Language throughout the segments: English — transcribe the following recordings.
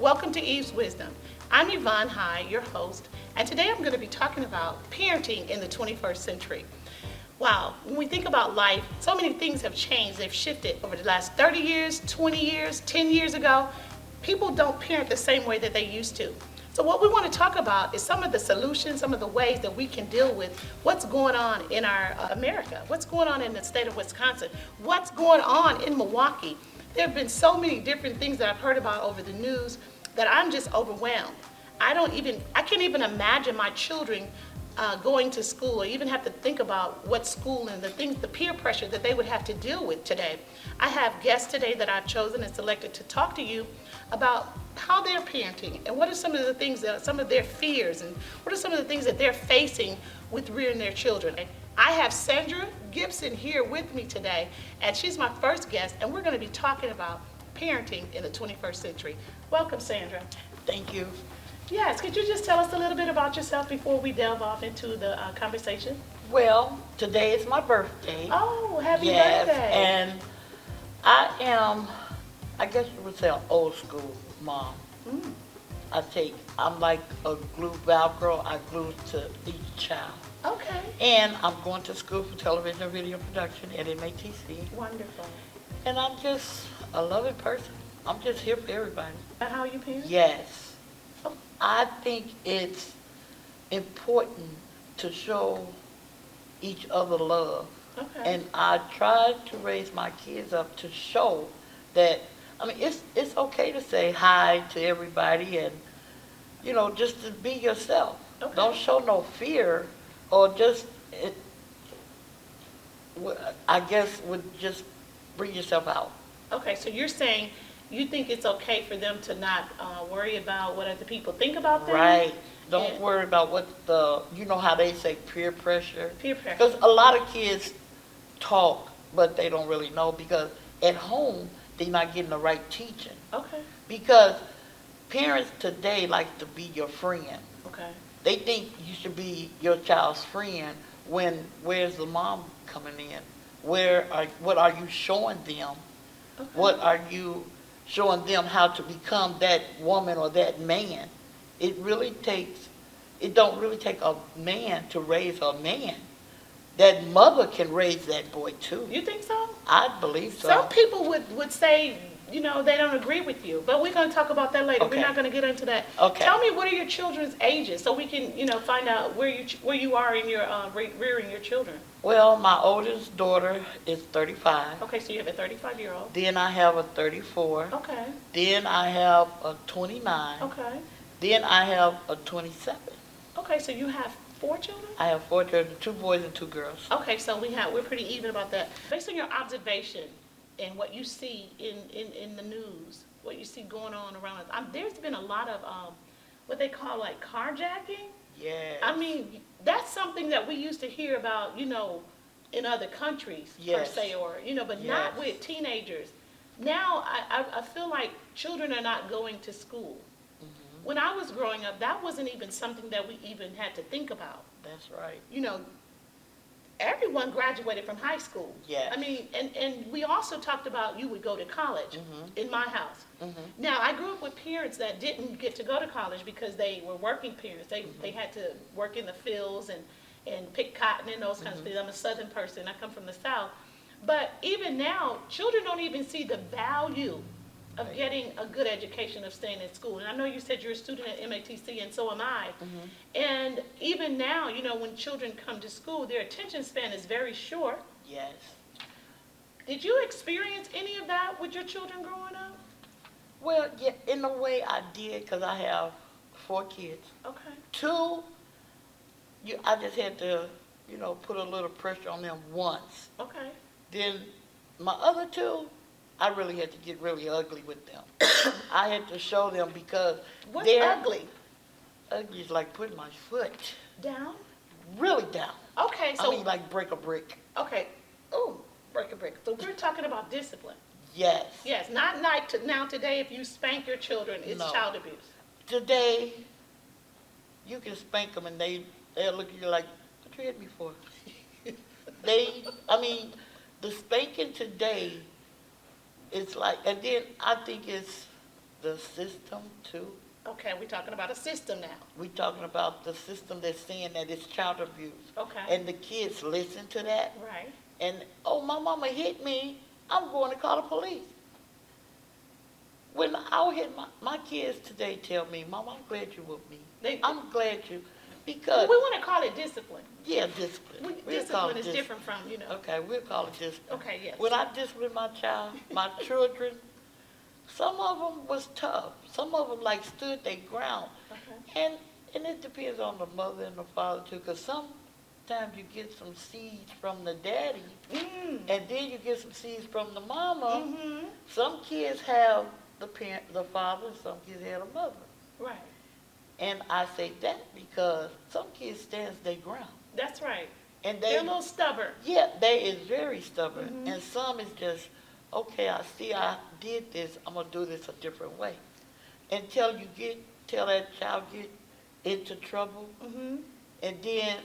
Welcome to Eve's Wisdom. I'm Evaughn High, your host, and today I'm going to be talking about parenting in the 21st century. Wow, when we think about life, so many things have changed. They've shifted over the last 30 years, 20 years, 10 years ago. People don't parent the same way that they used to. So what we want to talk about is some of the solutions, some of the ways that we can deal with what's going on in our America, what's going on in the state of Wisconsin, what's going on in Milwaukee. There have been so many different things that I've heard about over the news that I'm just overwhelmed. I can't even imagine my children going to school or even have to think about what school and the peer pressure that they would have to deal with today. I have guests today that I've chosen and selected to talk to you about how they're parenting and what are some of the things some of their fears and what are some of the things that they're facing with rearing their children. I have Sandra Gibson here with me today, and she's my first guest, and we're going to be talking about parenting in the 21st century. Welcome, Sandra. Thank you. Yes, could you just tell us a little bit about yourself before we delve off into the conversation? Well, today is my birthday. Oh, happy yes, birthday. And I am, I guess you would say, an old school mom. Mm. I'm like a glue Velcro. I glue to each child. Okay. And I'm going to school for television and video production at MATC. Wonderful. And I'm just a loving person. I'm just here for everybody. And how you parent? Yes. I think it's important to show each other love. Okay. And I try to raise my kids up to show that, it's okay to say hi to everybody and, just to be yourself. Okay. Don't show no fear or I guess would just bring yourself out. Okay, so you're saying you think it's okay for them to not worry about what other people think about them? Right. Don't worry about what how they say peer pressure. Peer pressure. Because a lot of kids talk, but they don't really know because at home, they're not getting the right teaching. Okay. Because parents today like to be your friend. Okay. They think you should be your child's friend where's the mom coming in? What are you showing them? Okay. What are you showing them how to become that woman or that man? It don't really take a man to raise a man. That mother can raise that boy too. You think so? I believe so. Some people would say, they don't agree with you, but we're going to talk about that later. Okay. We're not going to get into that. Okay. Tell me, what are your children's ages so we can, find out where you are in your rearing your children. Well, my oldest daughter is 35. Okay, so you have a 35-year-old. Then I have a 34. Okay. Then I have a 29. Okay. Then I have a 27. Okay, so you have 4 children? I have 4 children, 2 boys and 2 girls. Okay, so we're pretty even about that. Based on your observation and what you see in the news, what you see going on around us, there's been a lot of what they call like carjacking. Yes. That's something that we used to hear about, in other countries, yes. per se, or, but yes. not with teenagers. Now, I feel like children are not going to school. Mm-hmm. When I was growing up, that wasn't even something that we even had to think about. That's right. Everyone graduated from high school. Yes. And we also talked about you would go to college mm-hmm. in my house. Mm-hmm. Now, I grew up with parents that didn't get to go to college because they were working parents. They had to work in the fields and pick cotton and those kinds of things. I'm a Southern person. I come from the South. But even now, children don't even see the value of getting a good education, of staying in school. And I know you said you're a student at MATC, and so am I. Mm-hmm. And even now, when children come to school, their attention span is very short. Yes. Did you experience any of that with your children growing up? Well, yeah, in a way I did because I have 4 kids. Okay. 2, I just had to, put a little pressure on them once. Okay. Then my other 2, I really had to get really ugly with them. I had to show them because What's ugly? Ugly is like putting my foot down. Really down. Okay, so like break a brick. Okay. Oh, break a brick. So we're talking about discipline. Yes. Yes, not now today. If you spank your children, it's child abuse. Today, you can spank them and they'll look at you like, what you hit me for? The spanking today. It's like, and then I think it's the system too. Okay, we're talking about a system now. We're talking about the system that's saying that it's child abuse. Okay. And the kids listen to that. Right. And, oh, my mama hit me, I'm going to call the police. When I hit my kids today tell me, Mama, I'm glad you whooped me. I'm glad you, because, We want to call it discipline. yeah, discipline. We'll call Discipline it is different from, Okay, we'll call it discipline. Okay, yes. When I disciplined my child, my children, some of them was tough. Some of them like stood their ground. Okay. And it depends on the mother and the father too, because sometimes you get some seeds from the daddy, and then you get some seeds from the mama. Mm-hmm. Some kids have the father, some kids have the mother. Right. And I say that because some kids stands their ground. That's right. And They're a little stubborn. yeah, they is very stubborn. Mm-hmm. And some is just, okay, I see I did this, I'm gonna do this a different way. Until that child get into trouble, Mm-hmm. and then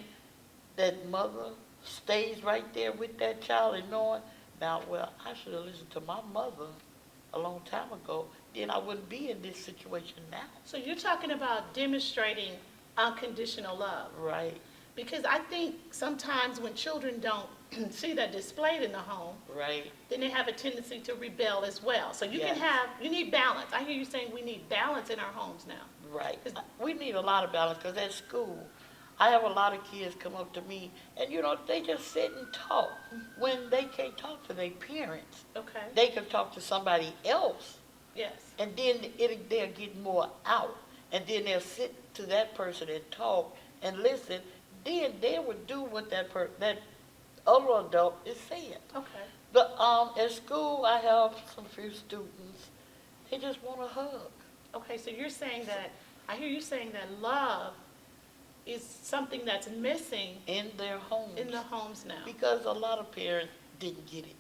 that mother stays right there with that child and knowing, now, well, I should have listened to my mother a long time ago, then I wouldn't be in this situation now. So you're talking about demonstrating unconditional love. Right, Because I think sometimes when children don't see that displayed in the home, right. then they have a tendency to rebel as well. So you you need balance. I hear you saying we need balance in our homes now. Right. We need a lot of balance because at school, I have a lot of kids come up to me and, they just sit and talk when they can't talk to their parents. Okay. They can talk to somebody else, Yes. and then they'll get more out. And then they'll sit to that person and talk and listen. Then they would do what that other adult is saying. Okay. But at school, I have some few students, they just want a hug. Okay, so I hear you saying that love is something that's missing In their homes. in the homes now. Because a lot of parents didn't get it.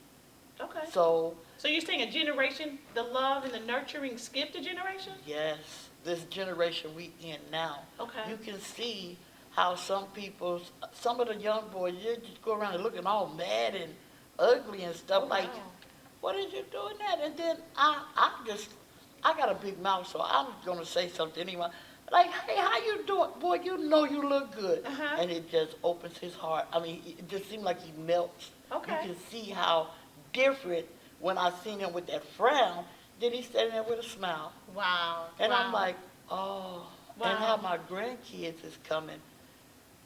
Okay. So, So you're saying a generation, the love and the nurturing skipped a generation? yes, this generation we in now, Okay. you can see how some of the young boys, they just go around and looking all mad and ugly and stuff Oh, like, wow. what is you doing that? And then I got a big mouth, so I'm going to say something anyway. Like, hey, how you doing? Boy, you know you look good. Uh-huh. And it just opens his heart. I mean, it just seems like he melts. Okay. You can see how different when I seen him with that frown, then he's standing there with a smile. Wow. And wow. I'm like, oh. Wow. And how my grandkids is coming.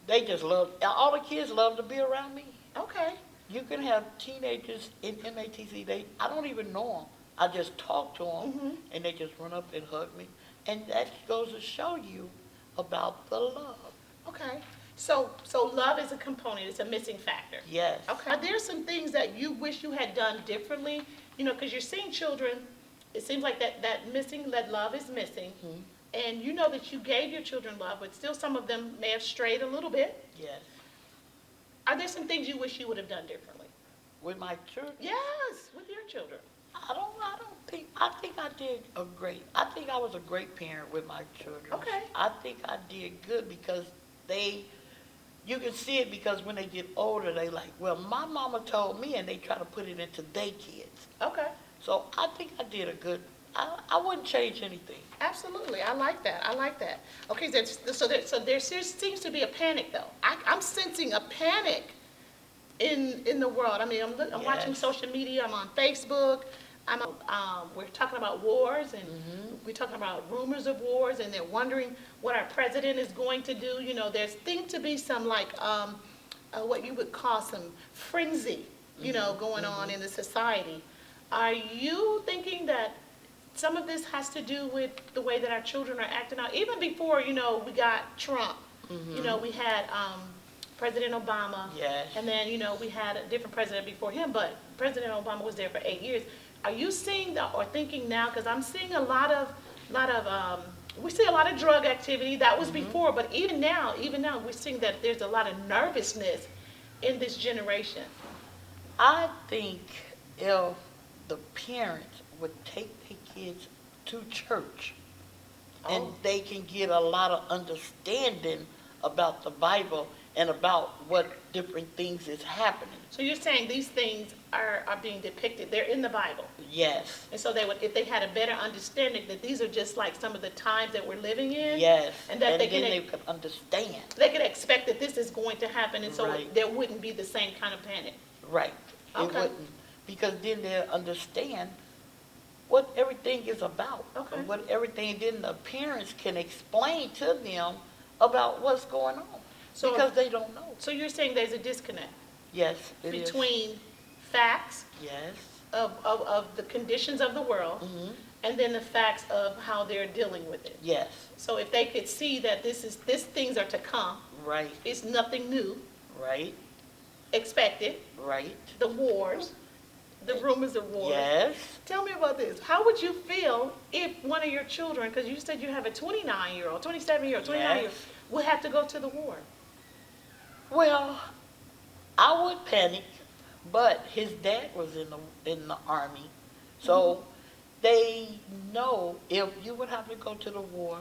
They just love, all the kids love to be around me. Okay. You can have teenagers in MATC, I don't even know them. I just talk to them, Mhm. and they just run up and hug me. And that goes to show you about the love. Okay. So love is a component. It's a missing factor. Yes. Okay. Are there some things that you wish you had done differently? Because you're seeing children, it seems like that love is missing. Mhm. And you know that you gave your children love, but still some of them may have strayed a little bit. Yes. Are there some things you wish you would have done differently? With my children, Yes, with your children. I think I think I was a great parent with my children. Okay. I think I did good because you can see it because when they get older, they like, well, my mama told me, and they try to put it into their kids. Okay. So I think I did a good, I wouldn't change anything. Absolutely. I like that. Okay, so there seems to be a panic, though. I'm sensing a panic in the world. I mean, I'm watching Yes. social media. I'm on Facebook. We're talking about wars, and we're talking about rumors of wars, and they're wondering what our president is going to do. There's seems to be some what you would call some frenzy, going on in the society. Are you thinking that some of this has to do with the way that our children are acting out? Even before, we got Trump, we had President Obama. Yes. And then, we had a different president before him, but President Obama was there for 8 years. Are you seeing or thinking now, because I'm seeing we see a lot of drug activity. That was before, but even now, we're seeing that there's a lot of nervousness in this generation. I think if the parents would take their kids to church, and they can get a lot of understanding about the Bible and about what different things is happening. So you're saying these things are being depicted. They're in the Bible. Yes. And so they would, if they had a better understanding that these are just like some of the times that we're living in. Yes. And that they then they could understand. they could expect that this is going to happen, and so Right. there wouldn't be the same kind of panic. Right. It Okay. wouldn't. Because then they'll understand what everything is about. Okay. And what everything, then the parents can explain to them about what's going on. So- because they don't know. So you're saying there's a disconnect Yes, it is. between facts Yes. of the conditions of the world Hmm. and then the facts of how they're dealing with it. Yes. So if they could see that these things are to come, Right. it's nothing new, Right. expected, Right. the wars, the rumors of wars. Yes. Tell me about this. How would you feel if one of your children, because you said you have a 29-year-old, 27-year-old, 29-year-old, Yes. would have to go to the war? Well, I would panic, but his dad was in the army, so they know if you would have to go to the war,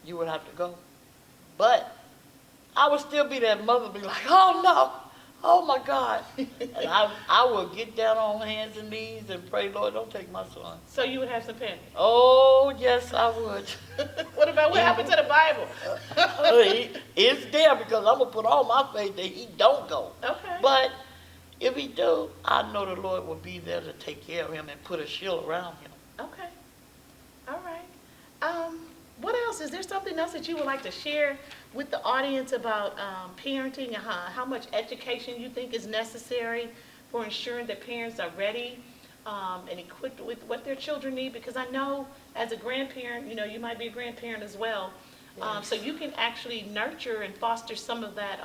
you would have to go. But I would still be that mother, be like, oh no, oh my God, and I would get down on hands and knees and pray, Lord, don't take my son. So you would have some panic. Oh yes, I would. What about what happened to the Bible? It's there because I'm gonna put all my faith that he don't go. Okay. But if he do, I know the Lord will be there to take care of him and put a shield around him. Okay. All right. What else? Is there something else that you would like to share with the audience about parenting and how much education you think is necessary for ensuring that parents are ready and equipped with what their children need? Because I know as a grandparent, you might be a grandparent as well. Yes. So you can actually nurture and foster some of that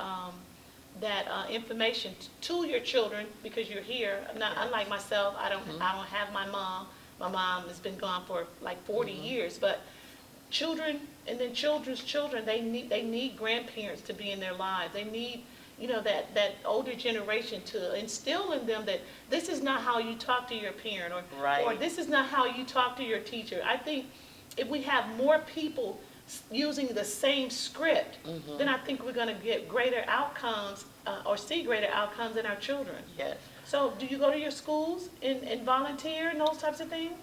information to your children because you're here. Not, Yes. unlike myself, I don't have my mom. My mom has been gone for like 40 years, but children and then children's children, they need grandparents to be in their lives. They need, that older generation to instill in them that this is not how you talk to your parent, Right. or this is not how you talk to your teacher. I think if we have more people using the same script, then I think we're going to get greater outcomes or see greater outcomes in our children. Yes. So do you go to your schools and volunteer and those types of things?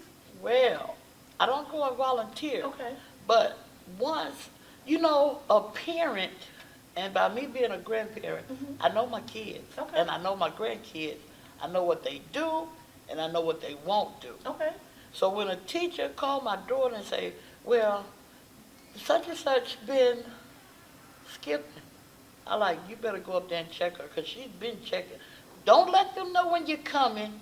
Well, I don't go and volunteer. Okay. But once, a parent, and by me being a grandparent, I know my kids. Okay. And I know my grandkids. I know what they do, and I know what they won't do. Okay. So when a teacher called my daughter and say, well, such and such been skipping, I like, you better go up there and check her, because she's been checking. Don't let them know when you're coming.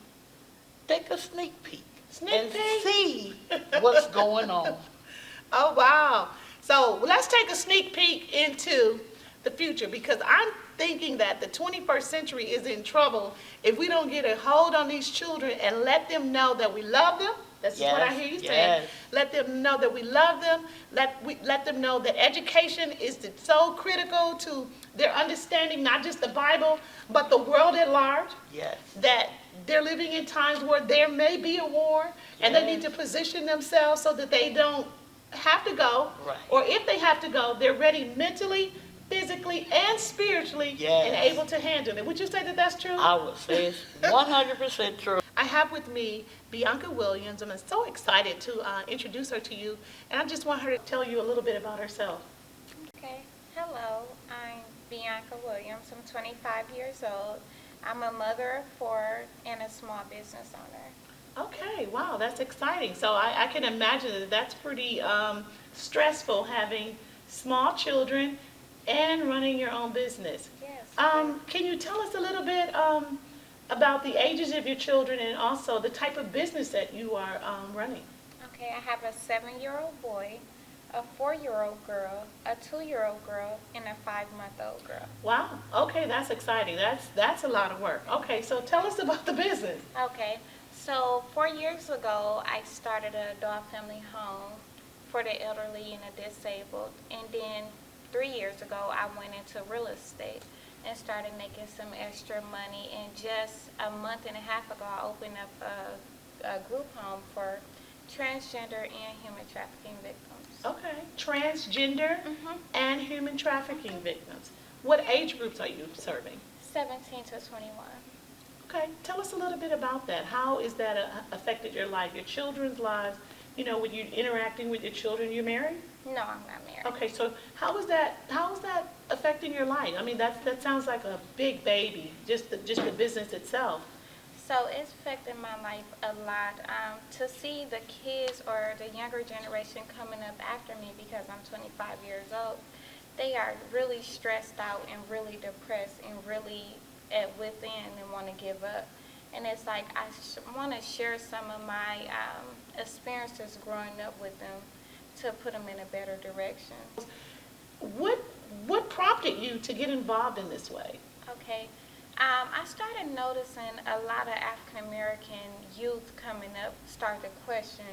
Take a sneak peek. Sneak peek? See what's going on. Oh, wow. So let's take a sneak peek into the future, because I'm thinking that the 21st century is in trouble if we don't get a hold on these children and let them know that we love them. That's what I hear you saying. Yes. Let them know that we love them. Let them know that education is so critical to their understanding, not just the Bible, but the world at large. Yes. That they're living in times where there may be a war, and they need to position themselves so that they don't have to go. Right. Or if they have to go, they're ready mentally, physically, and spiritually, Yes. and able to handle it. Would you say that that's true? I would say it's 100% true. I have with me Bianca Williams, and I'm so excited to introduce her to you, and I just want her to tell you a little bit about herself. Okay. Hello, I'm Bianca Williams. I'm 25 years old. I'm a mother of 4 and a small business owner. Okay, wow, that's exciting. So I can imagine that that's pretty stressful, having small children and running your own business. Yes. Can you tell us a little bit about the ages of your children and also the type of business that you are running? Okay, I have a 7-year-old boy, a 4-year-old girl, a 2-year-old girl, and a 5-month-old girl. Wow, okay, that's exciting. That's a lot of work. Okay, so tell us about the business. Okay, so 4 years ago, I started a dog family home for the elderly and the disabled, and then 3 years ago, I went into real estate and started making some extra money, and just a month and a half ago, I opened up a group home for transgender and human trafficking victims. Okay, transgender Mhm. and human trafficking victims. What age groups are you serving? 17 to 21. Okay, tell us a little bit about that. How is that affected your life, your children's lives? You know, when you're interacting with your children, you're married? No, I'm not married. Okay, so how is that affecting your life? I mean, that sounds like a big baby, just the business itself. So it's affected my life a lot. To see the kids or the younger generation coming up after me, because I'm 25 years old, they are really stressed out and really depressed and really at within and want to give up. And it's like I want to share some of my experiences growing up with them to put them in a better direction. What prompted you to get involved in this way? Okay. I started noticing a lot of African American youth coming up start to question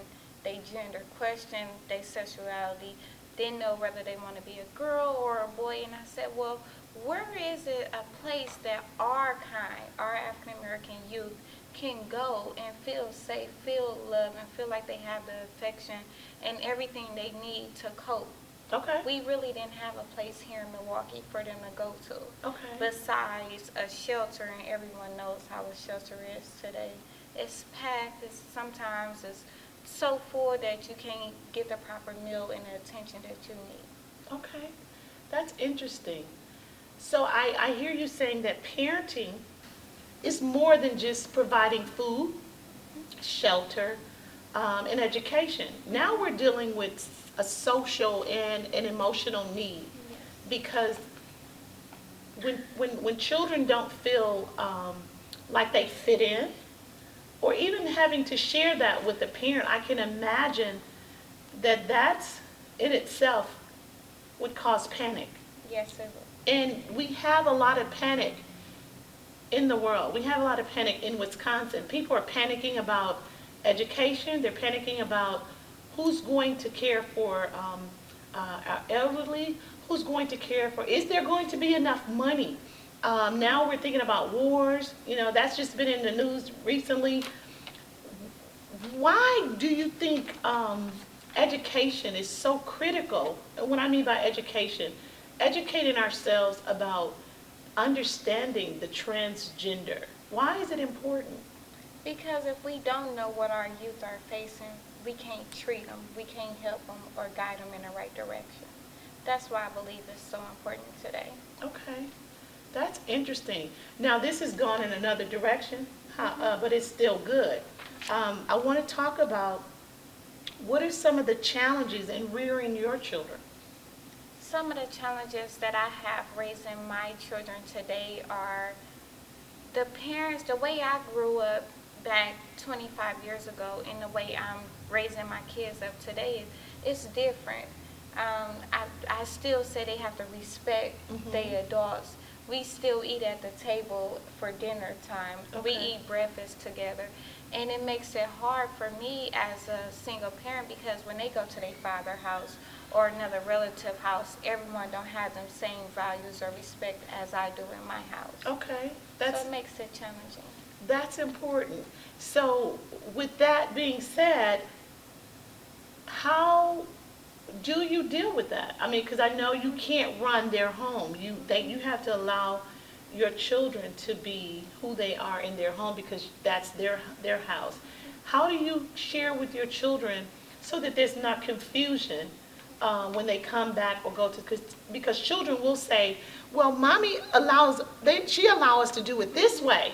their gender, question their sexuality, didn't know whether they want to be a girl or a boy. And I said, well, where is it a place that our kind, our African American youth, can go and feel safe, feel love, and feel like they have the affection and everything they need to cope? Okay. We really didn't have a place here in Milwaukee for them to go to. Okay. Besides a shelter, and everyone knows how a shelter is today. It's packed. Sometimes it's so full that you can't get the proper meal and the attention that you need. Okay, that's interesting. So I hear you saying that parenting is more than just providing food, shelter, and education. Now we're dealing with a social and an emotional need, because when children don't feel like they fit in, or even having to share that with a parent, I can imagine that that's in itself would cause panic. Yes, it will. And we have a lot of panic in the world. We have a lot of panic in Wisconsin. People are panicking about education. They're panicking about who's going to care for our elderly, who's going to care for, is there going to be enough money? Now we're thinking about wars. You know, that's just been in the news recently. Why do you think education is so critical? And what I mean by education, educating ourselves about understanding the transgender. Why is it important? Because if we don't know what our youth are facing, we can't treat them, we can't help them or guide them in the right direction. That's why I believe it's so important today. Okay, that's interesting. Now this has gone in another direction, but it's still good. I want to talk about what are some of the challenges in rearing your children? Some of the challenges that I have raising my children today are the parents, the way I grew up back 25 years ago and the way I'm raising my kids up today is different. I still say they have to respect their adults. We still eat at the table for dinner time. Okay. We eat breakfast together. And it makes it hard for me as a single parent because when they go to their father's house or another relative house, everyone don't have them same values or respect as I do in my house. Okay, So it makes it challenging. that's important. So with that being said, how do you deal with that? I mean, because I know you can't run their home. You have to allow your children to be who they are in their home because that's their house. How do you share with your children so that there's not confusion when they come back or go to, because children will say, well, mommy she allows us to do it this way.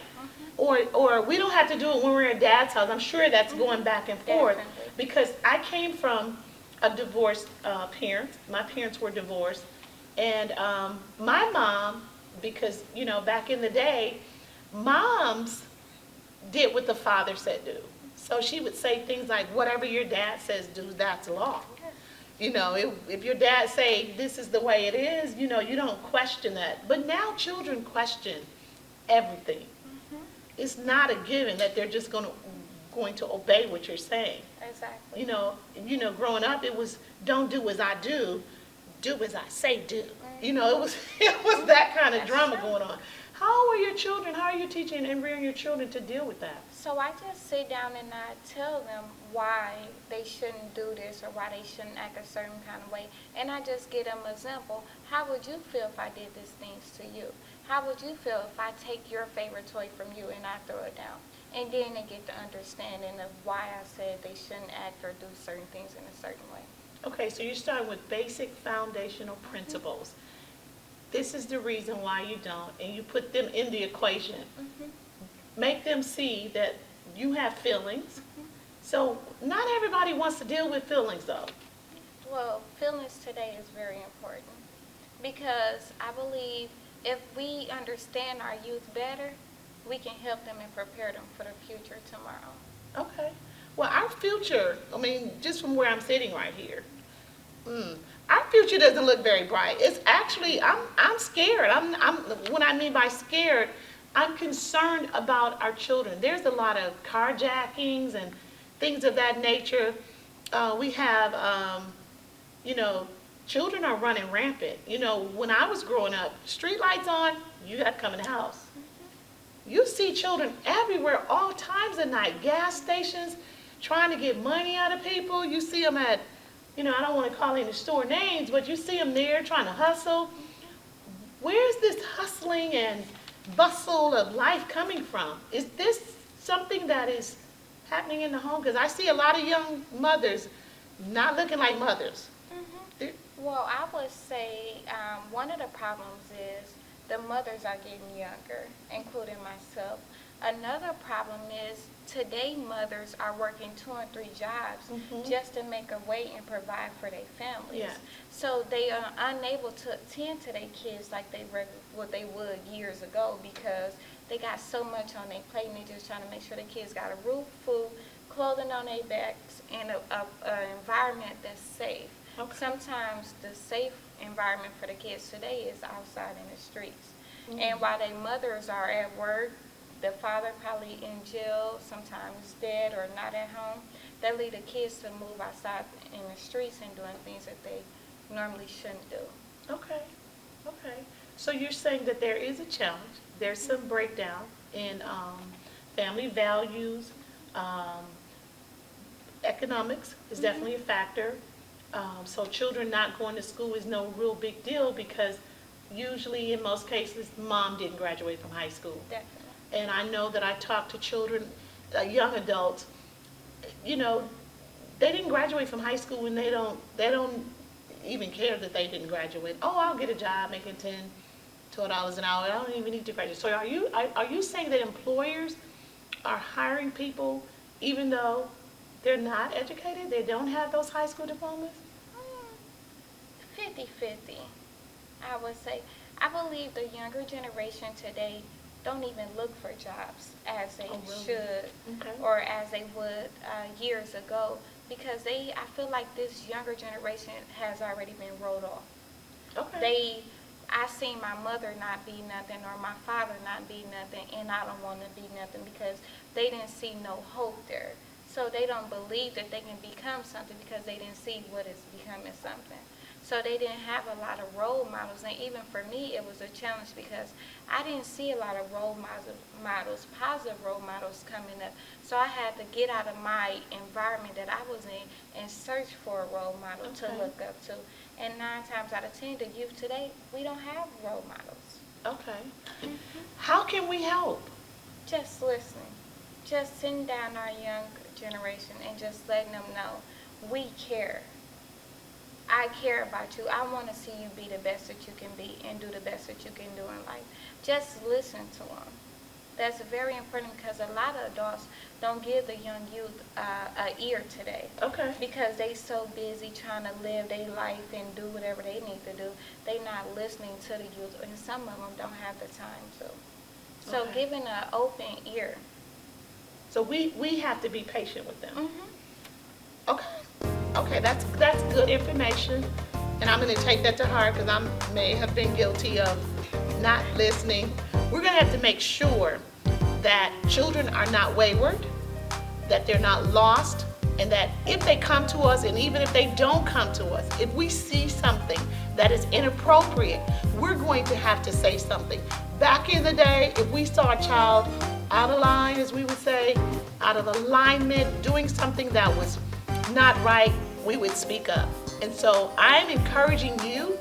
Or we don't have to do it when we're at dad's house. I'm sure that's going back and forth. Definitely. Because I came from a divorced parent. My parents were divorced. And my mom, because, you know, back in the day, moms did what the father said do. So she would say things like, whatever your dad says do, that's law. You know, if your dad say this is the way it is, you know, you don't question that. But now children question everything. It's not a given that they're just going to obey what you're saying. Exactly. You know, growing up it was don't do as I do as I say do. You know, it was that kind of That's drama true. going on. How are your children? How are you teaching and rearing your children to deal with that? So I just sit down and I tell them why they shouldn't do this or why they shouldn't act a certain kind of way. And I just give them an example. How would you feel if I did these things to you? how would you feel if I take your favorite toy from you and I throw it down? And then they get the understanding of why I said they shouldn't act or do certain things in a certain way. Okay, so you're starting with basic foundational principles. This is the reason why you don't, and you put them in the equation. Make them see that you have feelings. So not everybody wants to deal with feelings, though. Well, feelings today is very important because I believe if we understand our youth better, we can help them and prepare them for the future tomorrow. Okay. Well, our future, I mean, just from where I'm sitting right here, our future doesn't look very bright. It's actually, I'm scared. What I mean by scared, I'm concerned about our children. There's a lot of carjackings and things of that nature. We have, children are running rampant. When I was growing up, street lights on, you got to come in the house. You see children everywhere, all times of night, gas stations, trying to get money out of people. You see them at, I don't want to call any store names, but you see them there trying to hustle. Where's this hustling and bustle of life coming from? Is this something that is happening in the home? Because I see a lot of young mothers not looking like mothers. Well, I would say one of the problems is the mothers are getting younger, including myself. Another problem is today mothers are working 2 and 3 jobs just to make a way and provide for their families. Yeah. So they are unable to attend to their kids like what they would years ago because they got so much on their plate and they're just trying to make sure the kids got a roof, food, clothing on their backs, and an environment that's safe. Okay. Sometimes the safe environment for the kids today is outside in the streets. And while their mothers are at work, the father probably in jail, sometimes dead or not at home, they lead the kids to move outside in the streets and doing things that they normally shouldn't do. Okay. So you're saying that there is a challenge. There's some breakdown in family values. Economics is definitely a factor. So children not going to school is no real big deal because usually in most cases mom didn't graduate from high school. Definitely. And I know that I talk to children, young adults, they didn't graduate from high school and they don't even care that they didn't graduate. Oh, I'll get a job making $10, $12 an hour. I don't even need to graduate. So are you saying that employers are hiring people even though they're not educated? They don't have those high school diplomas? 50-50, I would say. I believe the younger generation today don't even look for jobs as they should or as they would years ago because I feel like this younger generation has already been wrote off. Okay. I seen my mother not be nothing or my father not be nothing and I don't want to be nothing because they didn't see no hope there. So they don't believe that they can become something because they didn't see what is becoming something. So they didn't have a lot of role models. And even for me, it was a challenge because I didn't see a lot of role models, positive role models coming up. So I had to get out of my environment that I was in and search for a role model to look up to. And 9 times out of 10, the youth today, we don't have role models. Okay. How can we help? Just listening. Just sitting down our young generation and just letting them know we care. I care about you. I want to see you be the best that you can be and do the best that you can do in life. Just listen to them. That's very important because a lot of adults don't give the young youth an ear today. Okay. Because they so busy trying to live their life and do whatever they need to do. They not listening to the youth, and some of them don't have the time to. So giving an open ear. So we have to be patient with them. Okay, that's good information, and I'm going to take that to heart because I may have been guilty of not listening. We're going to have to make sure that children are not wayward, that they're not lost, and that if they come to us, and even if they don't come to us, if we see something that is inappropriate, we're going to have to say something. Back in the day, if we saw a child out of line, as we would say, out of alignment, doing something that was not right, we would speak up. And so I'm encouraging you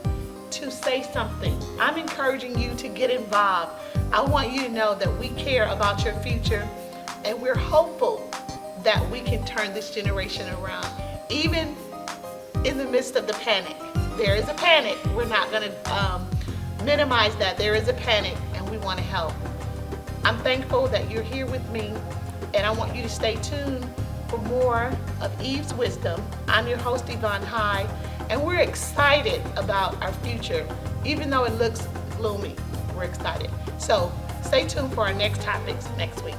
to say something. I'm encouraging you to get involved. I want you to know that we care about your future, and we're hopeful that we can turn this generation around. Even in the midst of the panic, there is a panic. We're not going to minimize that. There is a panic, and we want to help. I'm thankful that you're here with me, and I want you to stay tuned for more of Eve's Wisdom. I'm your host, Evaughn High, and we're excited about our future. Even though it looks gloomy, we're excited. So stay tuned for our next topics next week.